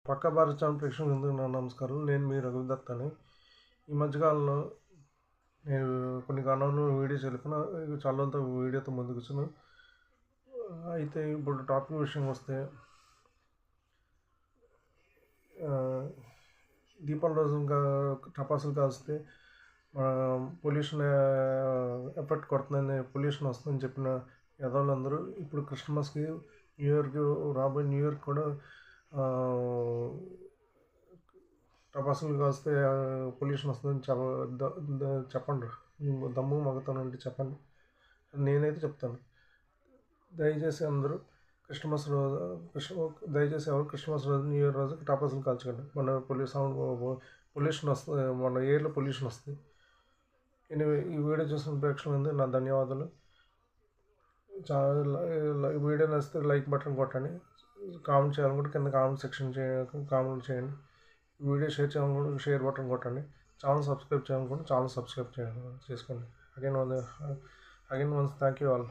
పక్కా Bharat channel ప్రేక్షకులందరికీ నా నమస్కారం. నేను మీ రఘుదత్తని. ఈ మధ్యకాలంలో నేను కొన్ని కారణాలు వీడియోస్ వెళ్తున్నా చాలా రోజులతో వీడియోతో ముందుకొచ్చాను. అయితే ఇప్పుడు టాపిక్ విషయం వస్తే దీపావళి రోజు ఇంకా టపాసులు కాల్స్తే పొల్యూషన్ ఎఫెక్ట్ కొడుతుందని, పొల్యూషన్ వస్తుందని చెప్పిన యదవులందరూ ఇప్పుడు క్రిస్మస్కి, న్యూ ఇయర్కి, రాబోయే న్యూ ఇయర్కి కూడా టపాసులు కాల్స్తే పొల్యూషన్ వస్తుందని చెప్పండి. దమ్ము మగతానంటే చెప్పండి. నేనైతే చెప్తాను. దయచేసి అందరూ దయచేసి ఎవరు క్రిస్మస్ రోజు, న్యూ ఇయర్ రోజు టపాసులు కాల్చకండి. మన పొల్యూషన్ వస్తుంది, మన ఎయిర్లో పొల్యూషన్ వస్తుంది. ఎనివే, ఈ వీడియో చూసిన ప్రేక్షకులందరూ నా ధన్యవాదాలు. ఈ వీడియో నచ్చితే లైక్ బటన్ కొట్టండి. కామెంట్ చేయాలనుకుంటే కింద కామెంట్ సెక్షన్ కామెంట్ చేయండి. వీడియో షేర్ చేయాలనుకుంటే షేర్ బటన్ కొట్టండి. ఛానల్ సబ్స్క్రైబ్ చేయాలనుకుంటే ఛానల్ సబ్స్క్రైబ్ చేసుకోండి. Again once thank you all.